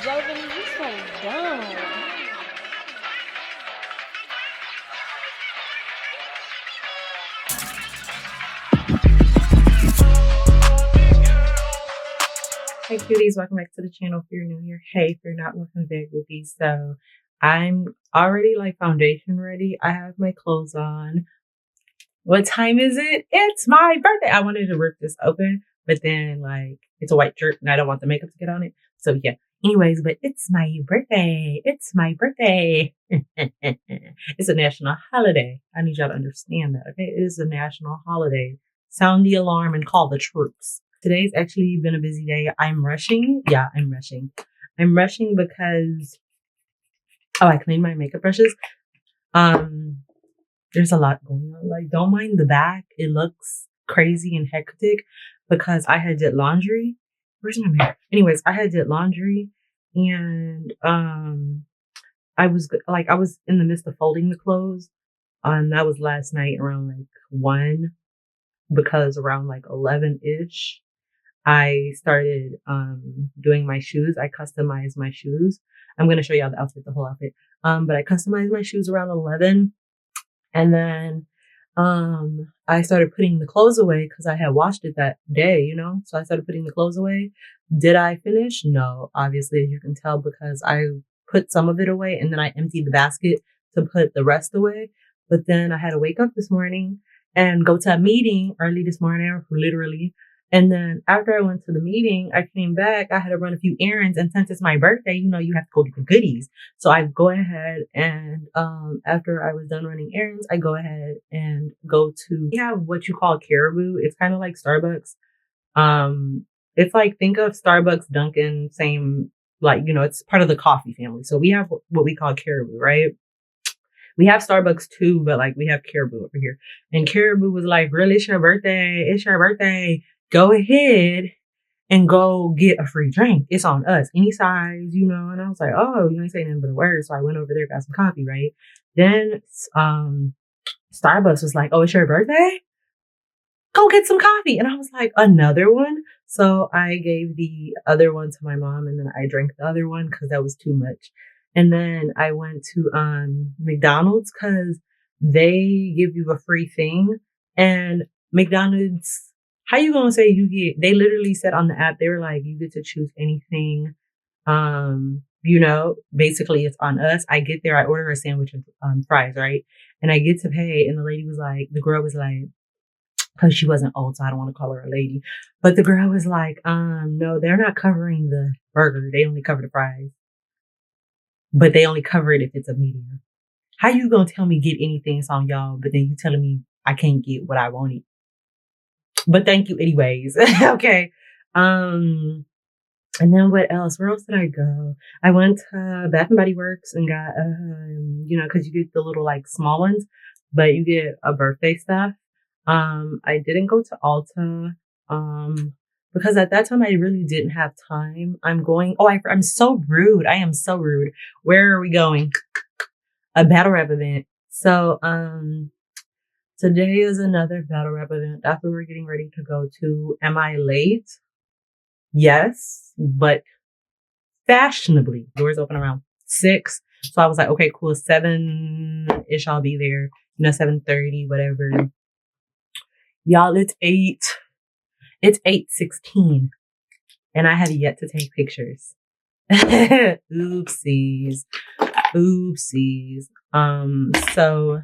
Barbie, you so dumb. Hey cuties, welcome back to the channel. If you're new here, hey, if you're not, welcome back with these. So I'm already like foundation ready. I have my clothes on. What time is it? It's my birthday. I wanted to rip this open, but then like it's a white shirt and I don't want the makeup to get on it. So yeah. Anyways, but it's my birthday. It's my birthday. It's a national holiday. I need y'all to understand that, okay? It is a national holiday. Sound the alarm and call the troops. Today's actually been a busy day. I'm rushing. Yeah, I'm rushing. I'm rushing because I cleaned my makeup brushes. There's a lot going on. Like, don't mind the back. It looks crazy and hectic because I had did laundry. Where's my mirror? Anyways, I had did laundry and I was in the midst of folding the clothes. That was last night around like 1 because around like 11-ish. I started doing my shoes. I customized my shoes. I'm gonna show y'all the outfit, the whole outfit. But I customized my shoes around 11, and then I started putting the clothes away because I had washed it that day, you know. So I started putting the clothes away. Did I finish? No, obviously, as you can tell, because I put some of it away and then I emptied the basket to put the rest away. But then I had to wake up this morning and go to a meeting early this morning, literally. And then after I went to the meeting, I came back. I had to run a few errands. And since it's my birthday, you know, you have to go get the goodies. So I go ahead and after I was done running errands, I go ahead and go to, we have what you call Caribou. It's kind of like Starbucks. It's like, think of Starbucks, Dunkin', same, like, you know, it's part of the coffee family. So we have what we call Caribou, right? We have Starbucks too, but like we have Caribou over here. And Caribou was like, really, it's your birthday. It's your birthday. Go ahead and go get a free drink. It's on us, any size, you know. And I was like, oh, you ain't saying nothing but a word. So I went over there, got some coffee, right? Then Starbucks was like, oh, it's your birthday? Go get some coffee. And I was like, another one? So I gave the other one to my mom and then I drank the other one because that was too much. And then I went to McDonald's because they give you a free thing. And McDonald's, how you gonna say you get, they literally said on the app, they were like, you get to choose anything. You know, basically it's on us. I get there, I order a sandwich and fries, right? And I get to pay. And the lady was like, the girl was like, because she wasn't old, so I don't want to call her a lady. But the girl was like, no, they're not covering the burger. They only cover the fries. But they only cover it if it's a medium. How you gonna tell me get anything it's on y'all, but then you telling me I can't get what I wanted? But thank you anyways. Okay. And then what else? Where else did I go? I went to Bath and Body Works and got, you know, cause you get the little like small ones, but you get a birthday stuff. I didn't go to Ulta, because at that time I really didn't have time. I'm so rude. I am so rude. Where are we going? A battle rap event. So, today is another battle rap event. That's what we're getting ready to go to. Am I late? Yes, but fashionably. Doors open around 6. So I was like, okay, cool. 7-ish, I'll be there. You know, 7:30, whatever. Y'all, it's 8. It's 8:16. And I have yet to take pictures. Oopsies. So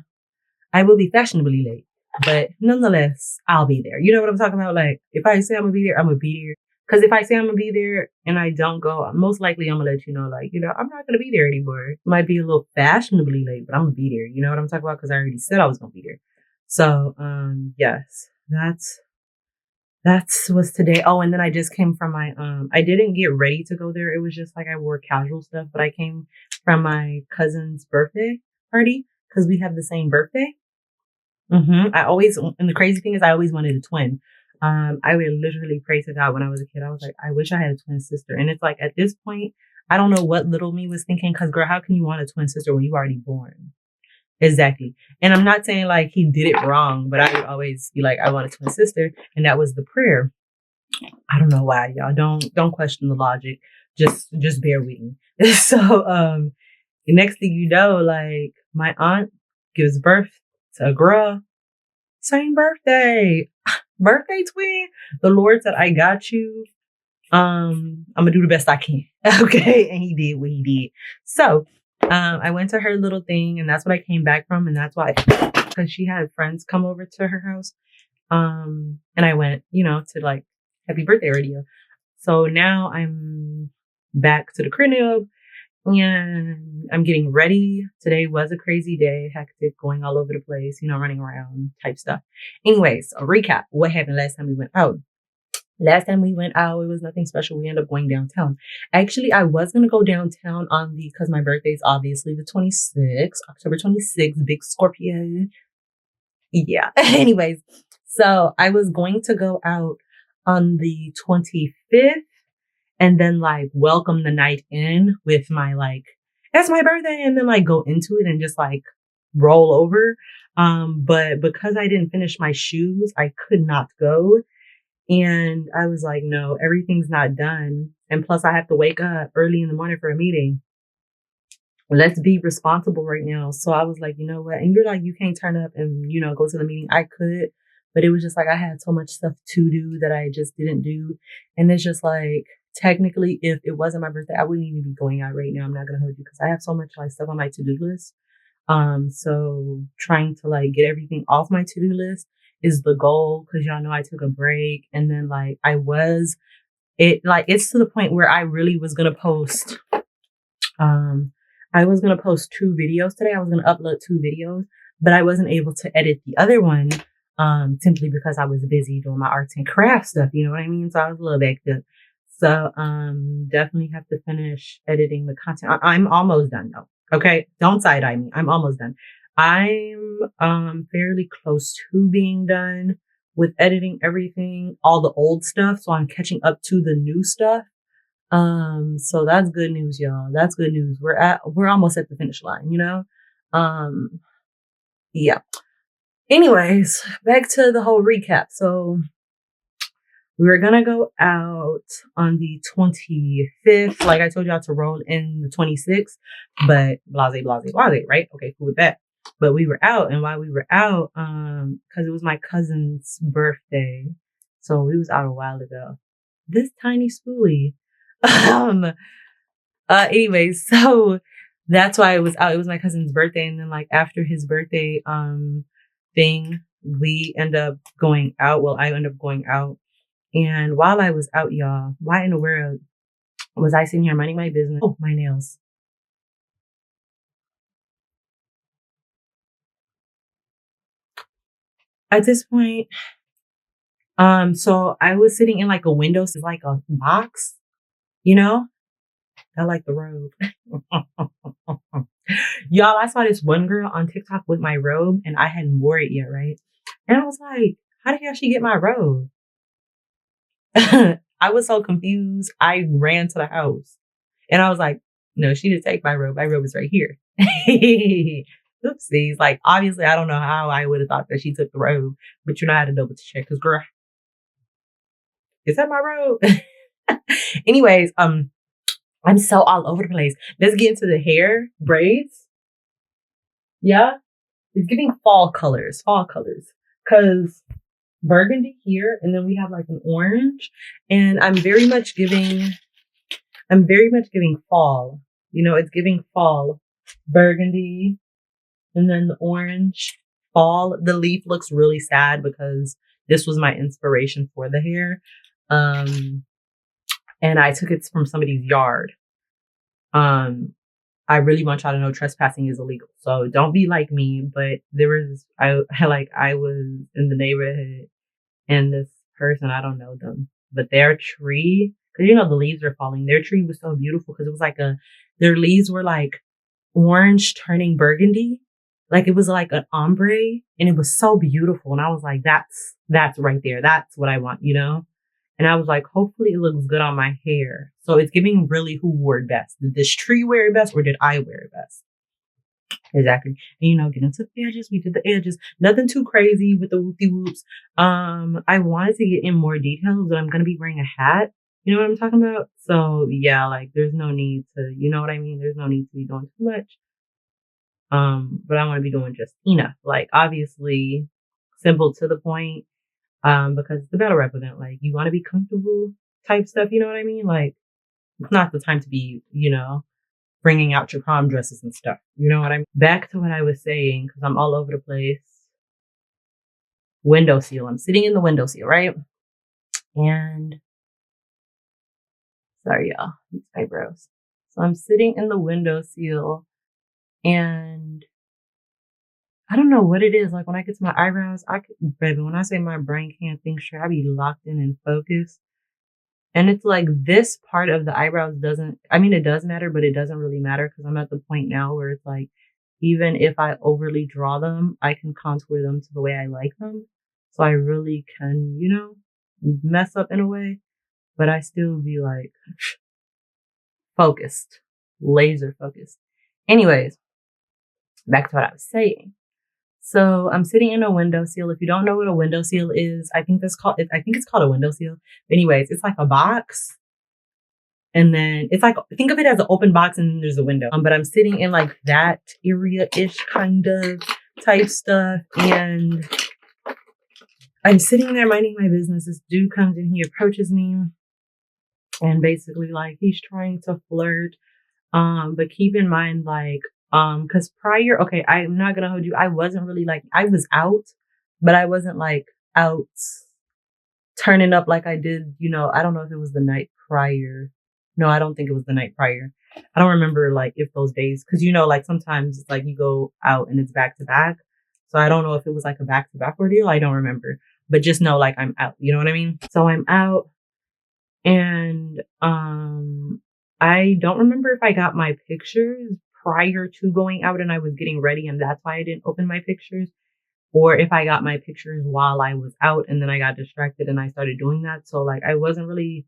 I will be fashionably late, but nonetheless, I'll be there. You know what I'm talking about? Like, if I say I'm gonna be there, I'm gonna be there. Because if I say I'm gonna be there and I don't go, most likely I'm gonna let you know, like, you know, I'm not gonna be there anymore. Might be a little fashionably late, but I'm gonna be there. You know what I'm talking about? Because I already said I was gonna be there. So, yes, that's what's today. Oh, and then I just came from my, I didn't get ready to go there. It was just like I wore casual stuff, but I came from my cousin's birthday party because we have the same birthday. And the crazy thing is I always wanted a twin. I would literally pray to God when I was a kid. I was like, I wish I had a twin sister. And it's like, at this point, I don't know what little me was thinking. Cause girl, how can you want a twin sister when you already born? Exactly. And I'm not saying like he did it wrong, but I would always be like, I want a twin sister. And that was the prayer. I don't know why, y'all. Don't question the logic. Just bear with me. So the next thing you know, like my aunt gives birth to a girl. Same birthday. Birthday twin. The Lord said, I got you. I'm gonna do the best I can. Okay. And he did what he did. So I went to her little thing, and that's what I came back from, and that's why, because she had friends come over to her house. And I went, to like happy birthday radio. So now I'm back to the crib and I'm getting ready. Today was a crazy day, hectic, going all over the place, running around type stuff. Anyways, a recap. What happened last time we went out? Last time we went out, it was nothing special. We ended up going downtown. Actually, I was going to go downtown because my birthday is obviously the 26th, October 26th, big Scorpio. Yeah. Anyways, so I was going to go out on the 25th and then like welcome the night in with my that's my birthday, and then like go into it and just like roll over. But because I didn't finish my shoes, I could not go. And I was like, no, everything's not done. And plus I have to wake up early in the morning for a meeting. Let's be responsible right now. So I was like, you know what? And you're like, you can't turn up and, go to the meeting. I could, but it was just like, I had so much stuff to do that I just didn't do. And it's just like, technically, if it wasn't my birthday, I wouldn't even be going out right now. I'm not going to hold you because I have so much like stuff on my to-do list. So trying to like get everything off my to-do list is the goal. Cause y'all know I took a break, and then like it's to the point where I really was going to post, I was going to post 2 videos today. I was going to upload 2 videos, but I wasn't able to edit the other one, simply because I was busy doing my arts and crafts stuff. You know what I mean? So I was a little backed up. So, definitely have to finish editing the content. I'm almost done though. Okay. Don't side eye me. I'm almost done. I'm, fairly close to being done with editing everything, all the old stuff. So I'm catching up to the new stuff. So that's good news, y'all. That's good news. We're almost at the finish line, yeah. Anyways, back to the whole recap. So we were going to go out on the 25th. Like I told y'all to roll in the 26th, but blase, right? Okay, cool with that. But we were out, and while we were out, cause it was my cousin's birthday. So we was out a while ago. This tiny spoolie. Anyways, so that's why I was out. It was my cousin's birthday. And then like after his birthday, thing, we end up going out. Well, I end up going out. And while I was out, y'all, why in the world was I sitting here minding my business? Oh, my nails. At this point, so I was sitting in like a window, so like a box, I like the robe. Y'all, I saw this one girl on TikTok with my robe, and I hadn't wore it yet, right? And I was like, how the hell she get my robe? I was so confused. I ran to the house and I was like, no, she didn't take my robe. My robe is right here. Oopsies. Like, obviously, I don't know how I would have thought that she took the robe, but I had to double check because, girl, is that my robe? Anyways, I'm so all over the place. Let's get into the hair braids. Yeah. It's giving fall colors. Cause burgundy here, and then we have like an orange, and I'm very much giving fall. It's giving fall, burgundy, and then the orange, fall. The leaf looks really sad because this was my inspiration for the hair. And I took it from somebody's yard. I really want y'all to know trespassing is illegal. So don't be like me, but I was in the neighborhood, and this person, I don't know them, but their tree, cause the leaves are falling. Their tree was so beautiful because it was like their leaves were like orange turning burgundy. Like it was like an ombre, and it was so beautiful. And I was like, that's right there. That's what I want, And I was like, hopefully it looks good on my hair. So it's giving really who wore it best. Did this tree wear it best, or did I wear it best? Exactly. And get into the edges. We did the edges. Nothing too crazy with the whoopty whoops. I wanted to get in more details, but I'm gonna be wearing a hat. You know what I'm talking about? So yeah, like there's no need to, you know what I mean? There's no need to be doing too much. But I want to be doing just enough. Like obviously simple to the point. Because it's the battle rap event. Like you want to be comfortable type stuff. You know what I mean? Like it's not the time to be, bringing out your prom dresses and stuff. You know what I mean? Back to what I was saying, because I'm all over the place. Windowsill. I'm sitting in the windowsill, right? And sorry, y'all, these eyebrows. So I'm sitting in the windowsill, and I don't know what it is. Like when I get to my eyebrows, baby, when I say my brain can't think straight, I be locked in and focused. And it's like this part of the eyebrows it does matter, but it doesn't really matter because I'm at the point now where it's like, even if I overly draw them, I can contour them to the way I like them. So I really can, mess up in a way, but I still be like focused, laser focused. Anyways, back to what I was saying. So I'm sitting in a windowsill. If you don't know what a windowsill is, I think it's called a windowsill. Anyways, it's like a box. And then it's like, think of it as an open box and then there's a window. But I'm sitting in like that area-ish kind of type stuff. And I'm sitting there minding my business. This dude comes in, he approaches me. And basically like he's trying to flirt. But keep in mind, like, cause prior, okay, I'm not gonna hold you. I wasn't really like, I was out, but I wasn't like out turning up like I did, I don't know if it was the night prior. No, I don't think it was the night prior. I don't remember like if those days, cause like sometimes it's like you go out and it's back to back. So I don't know if it was like a back to back ordeal. I don't remember, but just know like I'm out. You know what I mean? So I'm out and, I don't remember if I got my pictures prior to going out and I was getting ready and that's why I didn't open my pictures, or if I got my pictures while I was out and then I got distracted and I started doing that. So like I wasn't really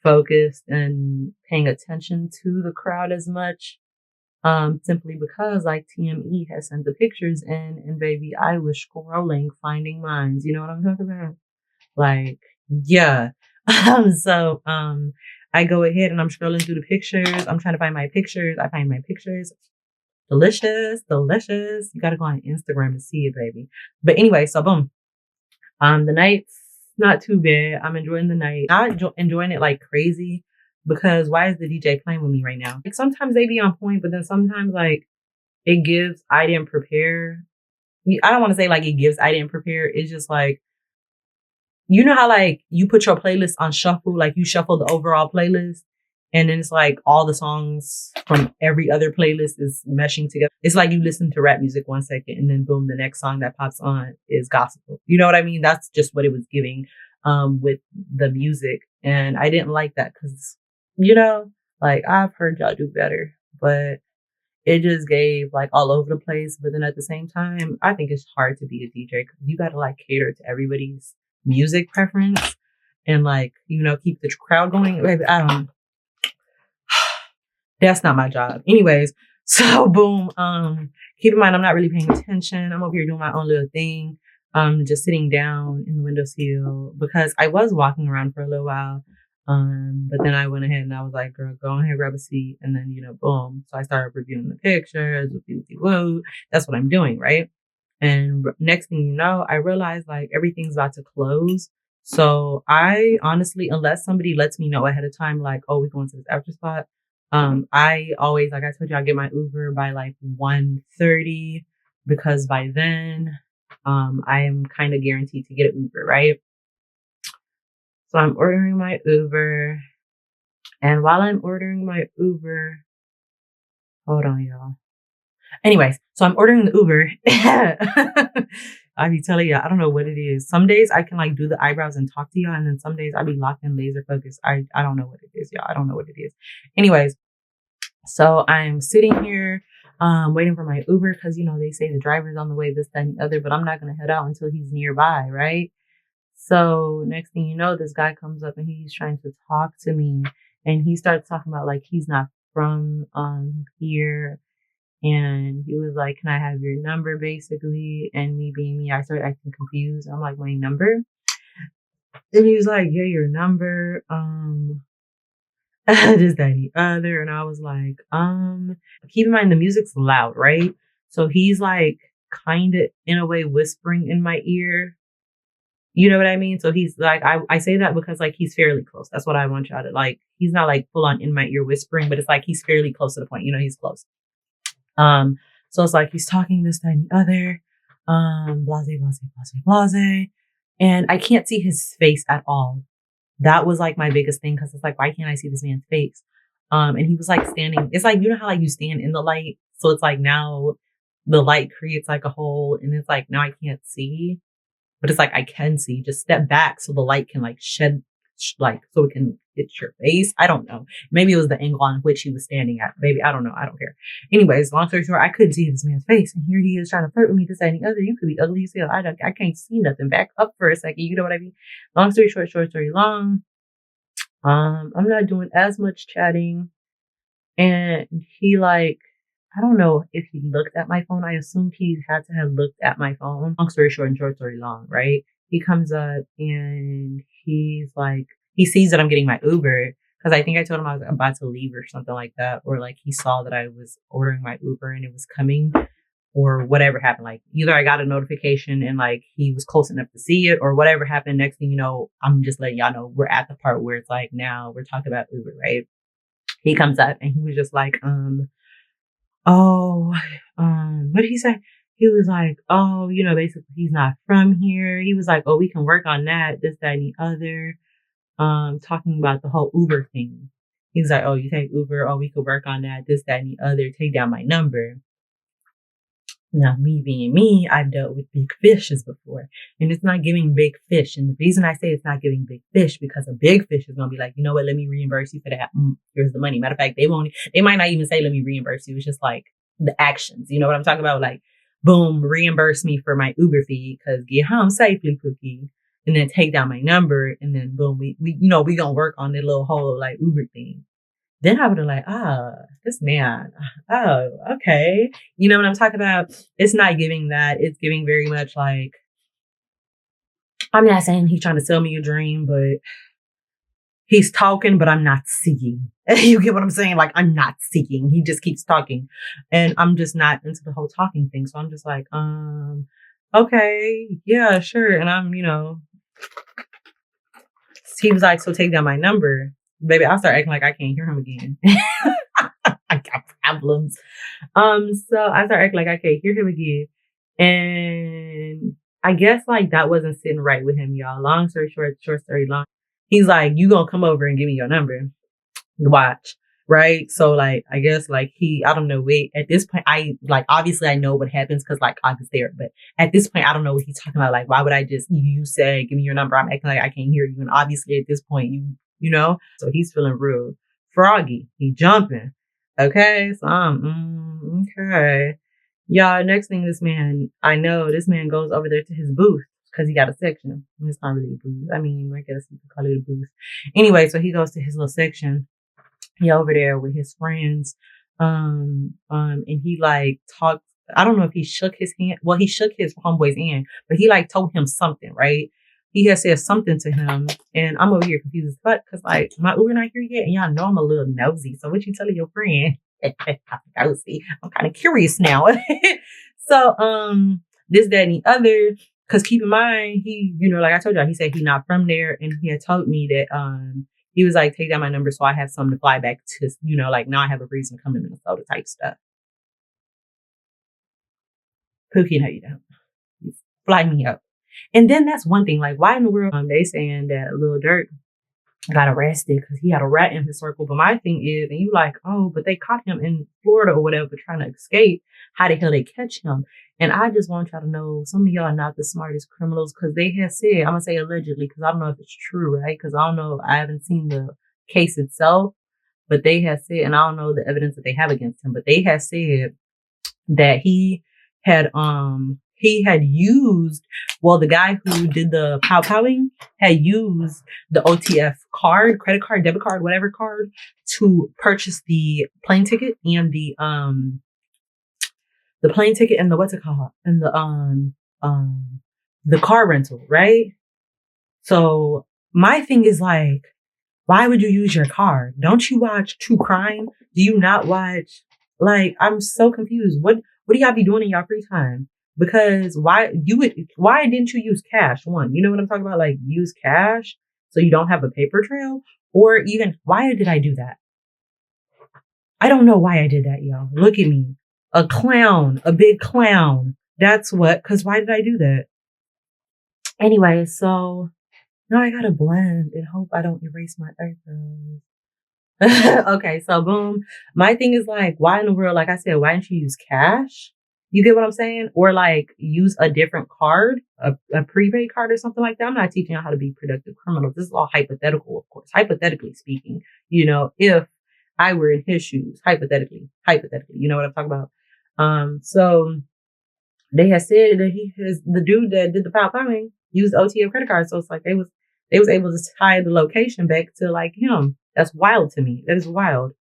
focused and paying attention to the crowd as much, simply because like TME has sent the pictures in and baby, I was scrolling, finding mines. You know what I'm talking about? Like, yeah. So, I go ahead and I'm scrolling through the pictures. I'm trying to find my pictures. I find my pictures. Delicious, delicious. You gotta go on Instagram to see it, baby. But anyway, so boom. The night's not too bad. I'm enjoying the night. Not enjoying it like crazy because why is the DJ playing with me right now? Like sometimes they be on point, but then sometimes like it gives I didn't prepare. I don't want to say like it gives I didn't prepare. It's just like, you know how like you put your playlist on shuffle, like you shuffle the overall playlist and then it's like all the songs from every other playlist is meshing together. It's like you listen to rap music 1 second and then boom, the next song that pops on is gospel. You know what I mean? That's just what it was giving, with the music. And I didn't like that because, like I've heard y'all do better, but it just gave like all over the place. But then at the same time, I think it's hard to be a DJ because you got to like cater to everybody's music preference and like, keep the crowd going. I don't, that's not my job. Anyways, so boom, keep in mind, I'm not really paying attention. I'm over here doing my own little thing. Just sitting down in the windowsill because I was walking around for a little while. But then I went ahead and I was like, girl, go ahead, grab a seat. And then, boom. So I started reviewing the pictures. Woo. That's what I'm doing. Right. And next thing you know, I realized like everything's about to close. So I honestly, unless somebody lets me know ahead of time, like, oh, we're going to this after spot. I always, like I told you, I get my Uber by like 1:30 because by then, I am kind of guaranteed to get an Uber. Right. So I'm ordering my Uber. And while I'm ordering my Uber, hold on, y'all. Anyways, so I'm ordering the Uber. I be telling y'all, I don't know what it is. Some days I can like do the eyebrows and talk to y'all. And then some days I be locked in laser focus. I don't know what it is, y'all. I don't know what it is. Anyways, so I'm sitting here, waiting for my Uber because, they say the driver's on the way, this, that, and the other, but I'm not going to head out until he's nearby, right? So next thing you know, this guy comes up and he's trying to talk to me and he starts talking about like he's not from here And he was like, can I have your number, basically? And me being me, I started acting confused. I'm like, my number? And he was like, yeah, your number. This, that, and the other. And I was like, keep in mind the music's loud, right? So he's like kind of in a way whispering in my ear. You know what I mean? So he's like, I say that because like he's fairly close. That's what I want y'all to like. He's not like full on in my ear whispering, but it's like he's fairly close to the point. You know, he's close. So it's like he's talking this, that, and the other. Blase, blase, blase, blase. And I can't see his face at all. That was like my biggest thing because it's like, why can't I see this man's face? And he was like standing. It's like, you know how like you stand in the light, so it's like now the light creates like a hole, and it's like now I can't see, but it's like I can see. Just step back so the light can like shed, like so it can hit your face. I don't know. Maybe it was the angle on which he was standing at. Maybe I don't know. I don't care. Anyways, long story short, I couldn't see this man's face, and here he is trying to flirt with me, this, that, and the other. You could be ugly as hell. I can't see nothing. Back up for a second. You know what I mean? Long story short, short story long. I'm not doing as much chatting, and he like, I don't know if he looked at my phone. I assumed he had to have looked at my phone. Long story short and short story long, right? He comes up and he's like, he sees that I'm getting my Uber because I think I told him I was about to leave or something like that. Or like he saw that I was ordering my Uber and it was coming or whatever happened. Like either I got a notification and like he was close enough to see it or whatever happened. Next thing you know, I'm just letting y'all know we're at the part where it's like now we're talking about Uber, right? He comes up and he was just like, what did he say? He was like, oh, you know, basically he's not from here. He was like, oh, we can work on that, this, that, and the other. Talking about the whole Uber thing. He's like, oh, you take Uber, oh, we could work on that, this, that, and the other, take down my number. Now, me being me, I've dealt with big fishes before, and it's not giving big fish. And the reason I say it's not giving big fish, because a big fish is going to be like, you know what, let me reimburse you for that. Here's the money. Matter of fact, they might not even say, let me reimburse you. It's just like the actions. You know what I'm talking about? Like, boom, reimburse me for my Uber fee, because get home safely, Cookie. And then take down my number, and then boom, we gonna work on the little whole like Uber thing. Then I would have like, this man, oh, okay. You know what I'm talking about? It's not giving that. It's giving very much like, I'm not saying he's trying to sell me a dream, but he's talking, but I'm not seeing. You get what I'm saying? Like, I'm not seeing. He just keeps talking. And I'm just not into the whole talking thing. So I'm just like, okay, yeah, sure. And I'm, he was like, so take down my number. Baby, I'll start acting like I can't hear him again. I got problems. So I start acting like I can't hear him again. And I guess like that wasn't sitting right with him, y'all. Long story short, short story long. He's like, you gonna come over and give me your number. Watch. Right. So like, I guess like I don't know. Wait, at this point, obviously I know what happens because like I was there, but at this point, I don't know what he's talking about. Like, why would I just, you say, give me your number. I'm acting like I can't hear you. And obviously at this point, you know, so he's feeling real froggy. He jumping. Okay. So okay. Y'all, next thing this man goes over there to his booth because he got a section. It's not really a booth. I mean, I guess you could call it a booth. Anyway, so he goes to his little section. He over there with his friends. And he like talked, I don't know if he shook his hand. Well, he shook his homeboy's hand, but he like told him something, right? He had said something to him, and I'm over here confused as fuck because like my Uber not here yet, and y'all know I'm a little nosy. So what you telling your friend? Nosy. I'm kind of curious now. So this, that, and the other. Because keep in mind, he, like I told y'all, he said he not from there, and he had told me that he was like, take down my number so I have something to fly back to, like now I have a reason to come to Minnesota type stuff. Pookie, no, you don't. You fly me up. And then that's one thing, like, why in the world they saying that Lil Durk got arrested because he had a rat in his circle? But my thing is, and you like, oh, but they caught him in Florida or whatever trying to escape. How the hell they catch him? And I just want y'all to know, some of y'all are not the smartest criminals, because they have said, I'm going to say allegedly, because I don't know if it's true, right? Because I don't know, I haven't seen the case itself, but they have said, and I don't know the evidence that they have against him, but they have said that he had used, well, the guy who did the pow-powing had used the OTF card, credit card, debit card, whatever card, to purchase the plane ticket and the the plane ticket and the what's it called? And the car rental, right? So my thing is like, why would you use your car? Don't you watch true crime? Do you not watch? Like, I'm so confused. What do y'all be doing in y'all free time? Because why didn't you use cash? One, you know what I'm talking about? Like, use cash so you don't have a paper trail. Or even, why did I do that? I don't know why I did that, y'all. Look at me. A clown, a big clown. That's what, because why did I do that? Anyway, so now I gotta blend and hope I don't erase my eyebrows. Okay, so boom. My thing is like, why in the world, like I said, why didn't you use cash? You get what I'm saying? Or like use a different card, a prepaid card or something like that. I'm not teaching you how to be productive criminals. This is all hypothetical, of course. Hypothetically speaking, if I were in his shoes, hypothetically, you know what I'm talking about? So they had said that the dude that did the foul plowing used OTF credit card. So it's like they was able to tie the location back to like him. That's wild to me. That is wild.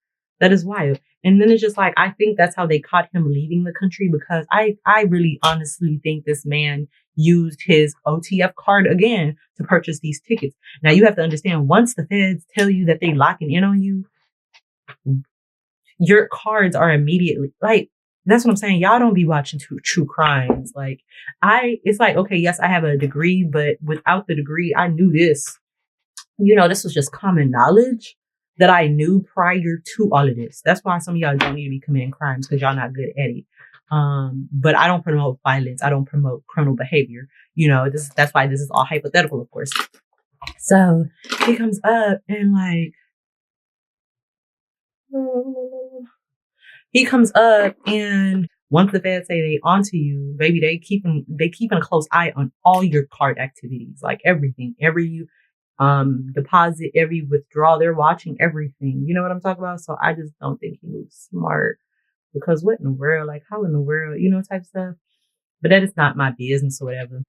That is wild. And then it's just like, I think that's how they caught him leaving the country, because I really honestly think this man used his OTF card again to purchase these tickets. Now you have to understand, once the feds tell you that they locking in on you, your cards are immediately like, that's what I'm saying. Y'all don't be watching true crimes. Like it's like, okay, yes, I have a degree, but without the degree, I knew this. This was just common knowledge that I knew prior to all of this. That's why some of y'all don't need to be committing crimes, because y'all not good at it. But I don't promote violence. I don't promote criminal behavior. That's why this is all hypothetical, of course. So he comes up and like, he comes up and once the feds say they onto you, baby, they keeping a close eye on all your card activities, like everything, every deposit, every withdrawal. They're watching everything. You know what I'm talking about? So I just don't think he was smart, because what in the world? Like, how in the world? Type of stuff. But that is not my business or whatever.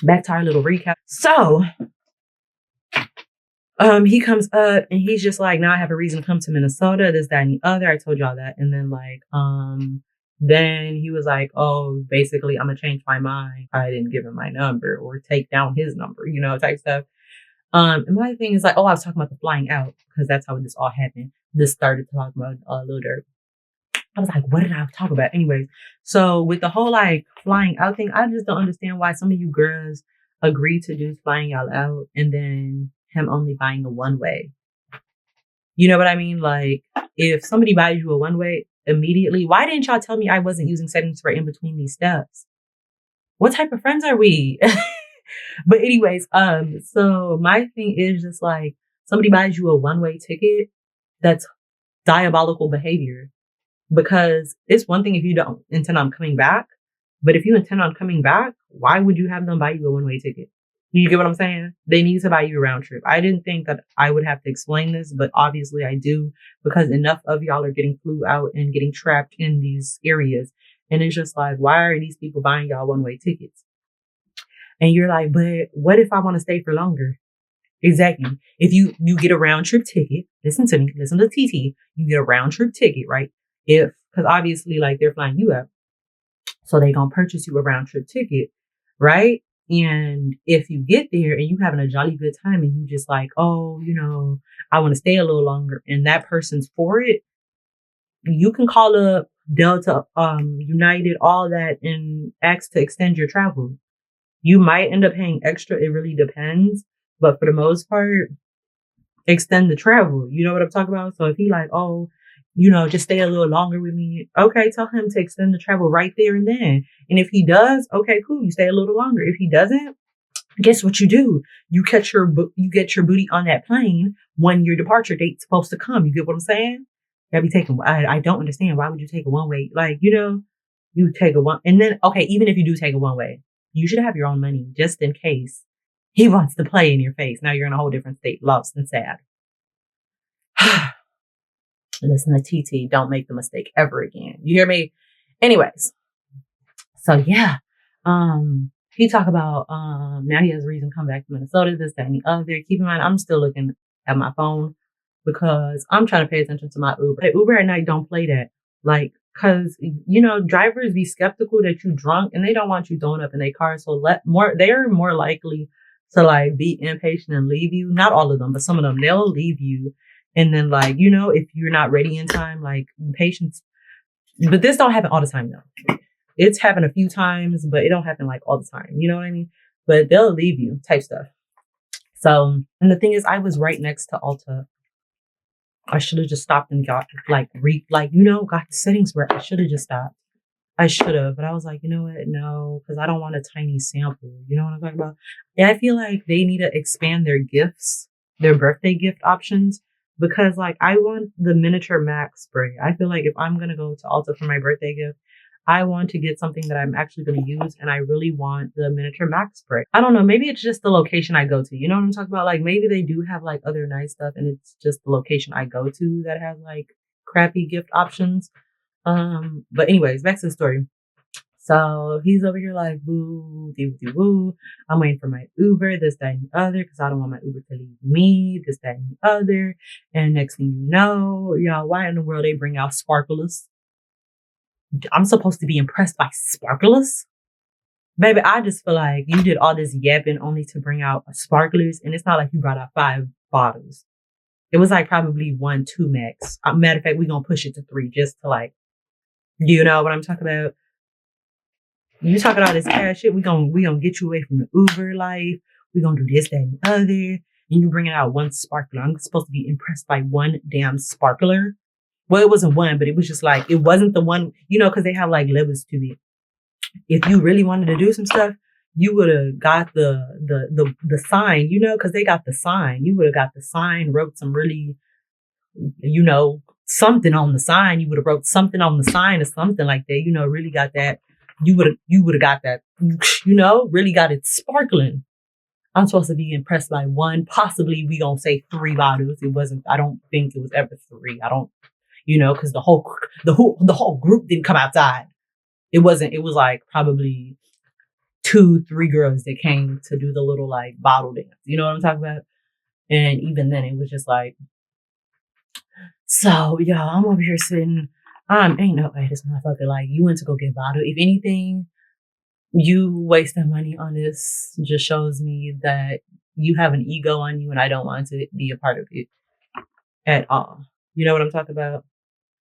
Back to our little recap. So he comes up and he's just like, now I have a reason to come to Minnesota, this, that, and the other. I told y'all that. And then like, then he was like, oh, basically I'm gonna change my mind. I didn't give him my number or take down his number, type stuff. And my thing is like, oh, I was talking about the flying out, because that's how this all happened. This started talking about Lil Durk. I was like, what did I talk about? Anyways, so with the whole like flying out thing, I just don't understand why some of you girls agree to do flying y'all out and then him only buying a one-way. You know what I mean? Like, if somebody buys you a one-way immediately, why didn't y'all tell me I wasn't using settings right in between these steps? What type of friends are we? But anyways, so my thing is just like, somebody buys you a one-way ticket, that's diabolical behavior. Because it's one thing if you don't intend on coming back, but if you intend on coming back, why would you have them buy you a one-way ticket? You get what I'm saying? They need to buy you a round trip. I didn't think that I would have to explain this, but obviously I do, because enough of y'all are getting flew out and getting trapped in these areas. And it's just like, why are these people buying y'all one-way tickets? And you're like, but what if I want to stay for longer? Exactly. If you get a round trip ticket, listen to me, listen to TT, you get a round trip ticket, right? Because obviously like they're flying you up. So they gonna purchase you a round trip ticket, right? And if you get there and you having a jolly good time and you just like, oh, I want to stay a little longer, and that person's for it, you can call up Delta, United, all that, and ask to extend your travel. You might end up paying extra. It really depends. But for the most part, extend the travel. You know what I'm talking about? So if he like, oh, just stay a little longer with me. Okay, tell him to extend the travel right there and then. And if he does, okay, cool. You stay a little longer. If he doesn't, guess what you do? You get your booty on that plane when your departure date's supposed to come. You get what I'm saying? Gotta be taking. I don't understand. Why would you take a one way? Like, you take a one, and then okay, even if you do take a one way, you should have your own money just in case he wants to play in your face. Now you're in a whole different state, lost and sad. Listen to TT. Don't make the mistake ever again. You hear me? Anyways. So yeah. He talk about, now he has a reason to come back to Minnesota, this, that, and the other. Keep in mind, I'm still looking at my phone because I'm trying to pay attention to my Uber. Uber at night don't play that. Like, Cause, you know, drivers be skeptical that you drunk and they don't want you throwing up in their car. So they're more likely to like be impatient and leave you. Not all of them, but some of them, they'll leave you. And then like, you know, if you're not ready in time, like patience, but this don't happen all the time though. It's happened a few times, but it don't happen like all the time. You know what I mean? But they'll leave you type stuff. So, and the thing is, I was right next to Ulta. I should have just stopped and got got the settings where I should have just stopped. I should have, but I was like, you know what? No, because I don't want a tiny sample. You know what I'm talking about? And I feel like they need to expand their gifts, their birthday gift options, because like I want the miniature MAC spray. I feel like if I'm going to go to Ulta for my birthday gift, I want to get something that I'm actually going to use, and I really want the miniature MAC spray. I don't know. Maybe it's just the location I go to. You know what I'm talking about? Like maybe they do have like other nice stuff, and it's just the location I go to that has like crappy gift options. But anyways, back to the story. So he's over here like, woo, dee woo, woo. I'm waiting for my Uber, this, that, and the other, because I don't want my Uber to leave me, this, that, and the other. And next thing you know, y'all, why in the world they bring out sparklers? I'm supposed to be impressed by sparklers? Baby, I just feel like you did all this yapping only to bring out sparklers, and it's not like you brought out 5 bottles. It was like probably 1, 2 max. Matter of fact, we're going to push it to 3 just to like, you know what I'm talking about? You talking all this cash shit, we gonna get you away from the Uber life. We gonna do this, that, and the other. And you bringing out 1 sparkler. I'm supposed to be impressed by 1 damn sparkler. Well, it wasn't 1, but it was just like, it wasn't the one, you know, because they have like levels to it. If you really wanted to do some stuff, you would have got the sign, you know, because they got the sign. You would have got the sign, wrote some really, you know, something on the sign. You would have wrote something on the sign or something like that, you know, really got that. You would have got that, you know, really got it sparkling. I'm supposed to be impressed by 1, possibly we gonna say 3 bottles. It wasn't, I don't think it was ever 3. I don't, you know, because the whole group didn't come outside. It was like probably 2, 3 girls that came to do the little like bottle dance. You know what I'm talking about? And even then it was just like, so y'all, I'm over here sitting, ain't no way this motherfucker, like, you went to go get bottle. If anything, you wasting money on this just shows me that you have an ego on you, and I don't want to be a part of it at all. You know what I'm talking about?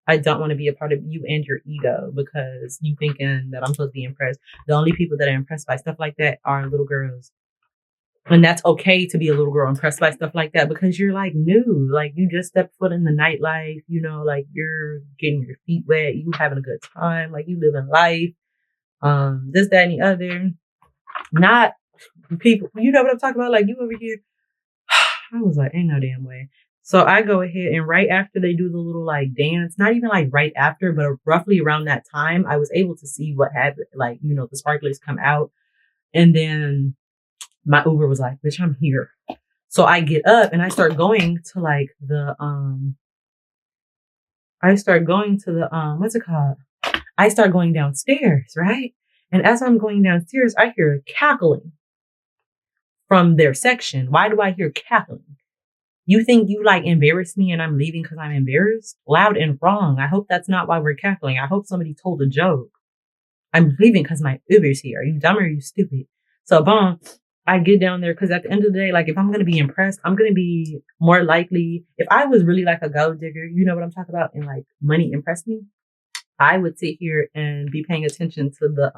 I don't want to be a part of you and your ego because you thinking that I'm supposed to be impressed. The only people that are impressed by stuff like that are little girls. And that's okay to be a little girl impressed by stuff like that because you're like new. Like you just stepped foot in the nightlife, you know, like you're getting your feet wet, you having a good time, like you living life. This, that, and the other. Not people, you know what I'm talking about? Like you over here. I was like, ain't no damn way. So I go ahead and right after they do the little like dance, not even like right after, but roughly around that time, I was able to see what happened. Like, you know, the sparklers come out. And then my Uber was like, bitch, I'm here. So I get up and I start going to like what's it called? I start going downstairs, right? And as I'm going downstairs, I hear cackling from their section. Why do I hear cackling? You think you like embarrassed me and I'm leaving because I'm embarrassed? Loud and wrong. I hope that's not why we're cackling. I hope somebody told a joke. I'm leaving because my Uber's here. Are you dumb or are you stupid? So boom, I get down there because at the end of the day, like if I'm going to be impressed, I'm going to be more likely. If I was really like a gold digger, you know what I'm talking about? And like money impressed me, I would sit here and be paying attention to the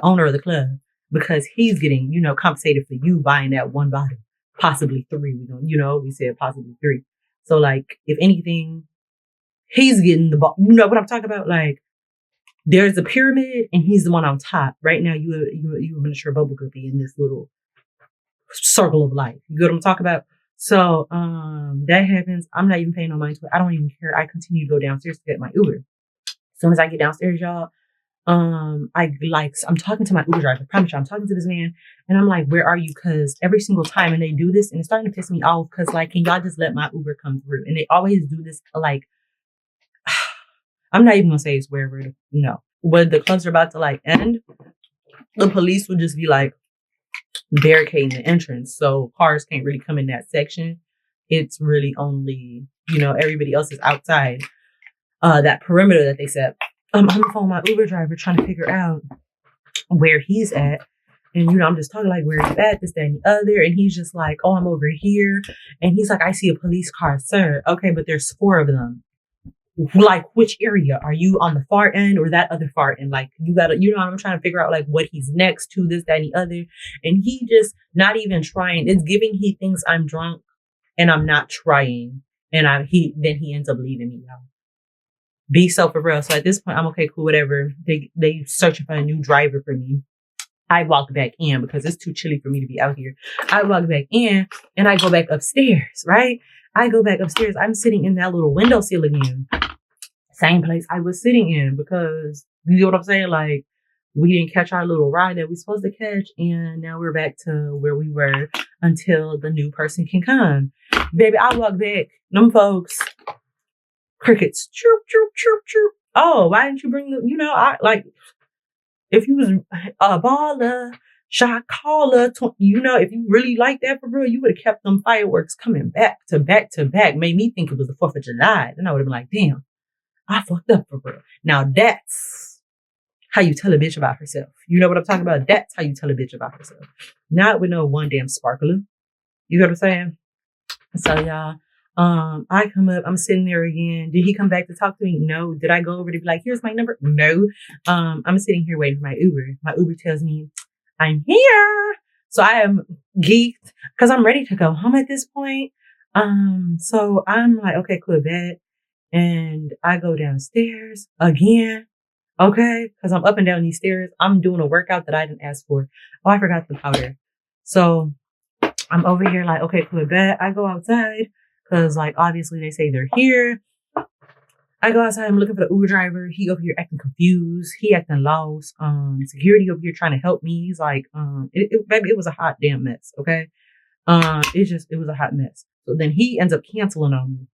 owner of the club because he's getting, you know, compensated for you buying that 1 bottle. Possibly 3. We don't, you know, we said possibly 3. So like, if anything, he's getting the ball. You know what I'm talking about? Like, there's a pyramid and he's the one on top. Right now, you a miniature bubble guppy in this little circle of life. You get what I'm talking about? So that happens. I'm not even paying no mind to it. I don't even care. I continue to go downstairs to get my Uber. As soon as I get downstairs, y'all, I'm talking to my Uber driver. I promise you, I'm talking to this man and I'm like, where are you? Cause every single time and they do this and it's starting to piss me off. Cause like, can y'all just let my Uber come through? And they always do this. Like, I'm not even gonna say it's wherever, no, when the clubs are about to like end, the police would just be like barricading the entrance. So cars can't really come in that section. It's really only, you know, everybody else is outside, that perimeter that they set. I'm on the phone with my Uber driver trying to figure out where he's at. And, I'm just talking like, where he's at, this, that, and the other. And he's just like, oh, I'm over here. And he's like, I see a police car, sir. Okay, but there's 4 of them. Like, which area? Are you on the far end or that other far end? Like, you gotta, I'm trying to figure out like what he's next to, this, that, and the other. And he just not even trying. It's giving he thinks I'm drunk and I'm not trying. And then he ends up leaving me, y'all. Be so for real. So at this point, I'm okay, cool, whatever. They searching for a new driver for me. I walked back in because it's too chilly for me to be out here. I walk back in and I go back upstairs, right? I go back upstairs. I'm sitting in that little windowsill again. Same place I was sitting in because, you know what I'm saying? Like, we didn't catch our little ride that we supposed to catch. And now we're back to where we were until the new person can come. Baby, I walk back. Them folks, crickets. Chirp, chirp, chirp, chirp. Oh, why didn't you bring the, if you was a baller, shot caller, if you really like that for real, you would have kept them fireworks coming back to back to back. Made me think it was the 4th of July. Then I would have been like, damn, I fucked up for real. Now that's how you tell a bitch about herself. You know what I'm talking about? That's how you tell a bitch about herself. Not with no one damn sparkler. You know what I'm saying? So y'all, I come up, I'm sitting there again. Did he come back to talk to me? No. Did I go over to be like, here's my number? No. I'm sitting here waiting for my Uber. My Uber tells me I'm here. So I am geeked because I'm ready to go home at this point. So I'm like, okay, cool, bet. And I go downstairs again. Okay. Cause I'm up and down these stairs. I'm doing a workout that I didn't ask for. Oh, I forgot the powder. So I'm over here like, okay, cool, bet. I go outside. Cause like, obviously they say they're here. I go outside. I'm looking for the Uber driver. He over here acting confused. He acting lost. Security over here trying to help me. He's like, baby, it was a hot damn mess. Okay. It was a hot mess. So then he ends up canceling on me.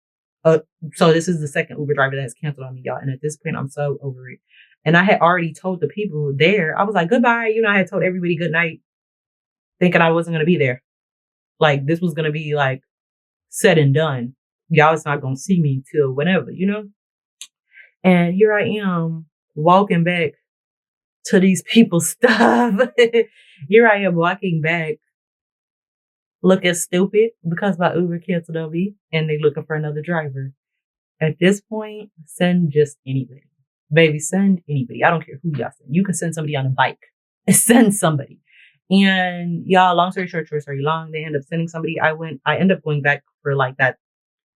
So this is the second Uber driver that's canceled on me, y'all. And at this point, I'm so over it. And I had already told the people there, I was like, goodbye. I had told everybody good night, thinking I wasn't going to be there. Like, this was going to be like said and done. Y'all is not going to see me till whenever, And here I am walking back to these people's stuff. Here I am walking back looking stupid because my Uber canceled on me and they looking for another driver. At this point, send just anybody. Baby, send anybody. I don't care who y'all send. You can send somebody on a bike. Send somebody. And y'all, long story short, story long, they end up sending somebody. I end up going back for like that,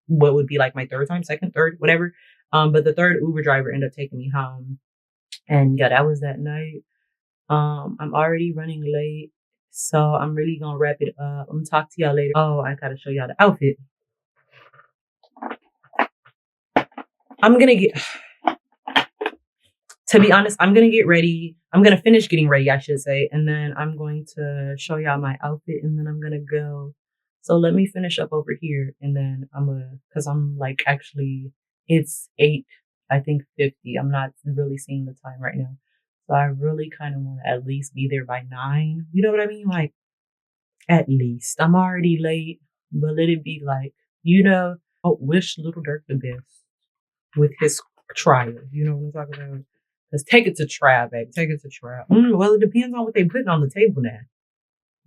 what would be like my second, third, whatever. But the third Uber driver ended up taking me home. And yeah, that was that night. I'm already running late. So I'm really gonna wrap it up. I'm gonna talk to y'all later. Oh, I gotta show y'all the outfit. To be honest, I'm gonna get ready. I'm gonna finish getting ready, I should say. And then I'm going to show y'all my outfit and then I'm gonna go. So let me finish up over here and then cause I'm like, actually, it's 8, I think 50. I'm not really seeing the time right now. So I really kind of want to at least be there by 9. You know what I mean? Like, at least. I'm already late, but let it be like, wish Little Dirk the best with his trial. You know what I'm talking about? Let's take it to trial, baby. Take it to trial. Well, it depends on what they're putting on the table now.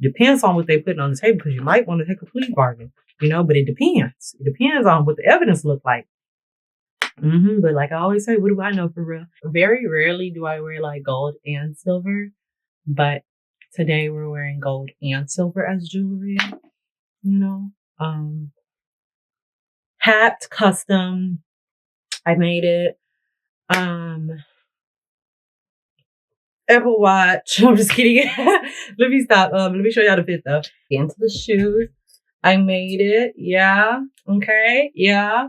Depends on what they're putting on the table because you might want to take a plea bargain, but it depends. It depends on what the evidence look like. But like I always say, what do I know for real? Very rarely do I wear like gold and silver, but today we're wearing gold and silver as jewelry, hat custom. I made it. Apple Watch. I'm just kidding. Let me stop. Let me show y'all the fit though. Into the shoes. I made it. Yeah. Okay. Yeah.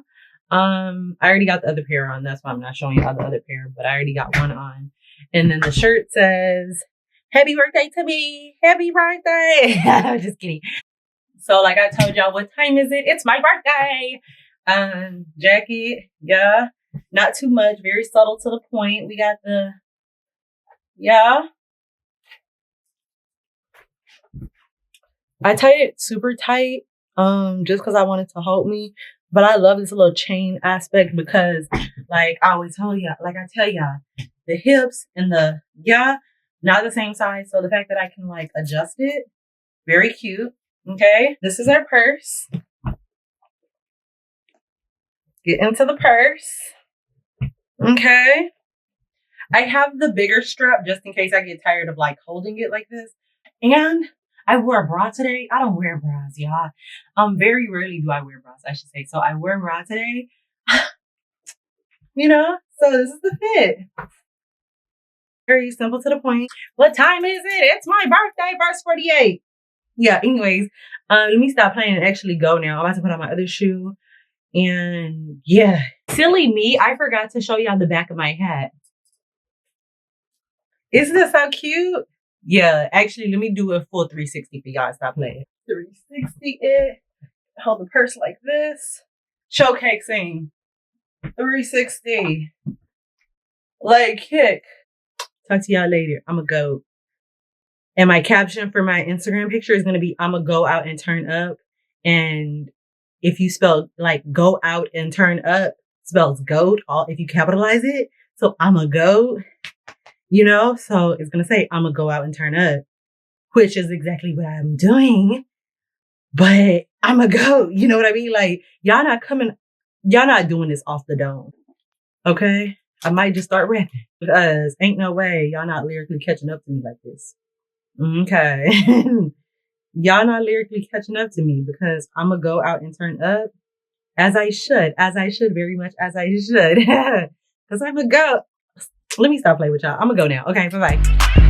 I already got the other pair on. That's why I'm not showing y'all the other pair, but I already got one on. And then the shirt says, happy birthday to me. Happy birthday. I'm just kidding. So like I told y'all, what time is it? It's my birthday. Jacket. Yeah. Not too much. Very subtle to the point. We got I tied it super tight. Just because I wanted to hold me. But I love this little chain aspect because, like I always tell y'all, the hips and the not the same size. So the fact that I can like adjust it, very cute. Okay, this is our purse. Get into the purse. Okay. I have the bigger strap just in case I get tired of like holding it like this. And I wore a bra today. I don't wear bras, y'all. Very rarely do I wear bras, I should say. So I wore a bra today. You know, so this is the fit. Very simple to the point. What time is it? It's my birthday, verse 48. Yeah, anyways, let me stop playing and actually go now. I'm about to put on my other shoe. And yeah, silly me, I forgot to show y'all the back of my hat. Isn't this so cute? Yeah, actually, let me do a full 360 for y'all. Stop playing. 360 it. Hold the purse like this. Showcasing. 360. Leg kick. Talk to y'all later. I'm a goat. And my caption for my Instagram picture is going to be, I'm going to go out and turn up. And if you spell like go out and turn up, spells goat, all if you capitalize it. So I'm a goat, you know? So it's going to say, I'm going to go out and turn up, which is exactly what I'm doing. But I'm a goat. You know what I mean? Like, y'all not doing this off the dome. Okay? I might just start rapping because ain't no way y'all not lyrically catching up to me like this. Okay. Y'all not lyrically catching up to me because I'm going to go out and turn up as I should, very much as I should. Because I'm a goat. Let me stop playing with y'all. I'm going to go now. Okay, bye-bye.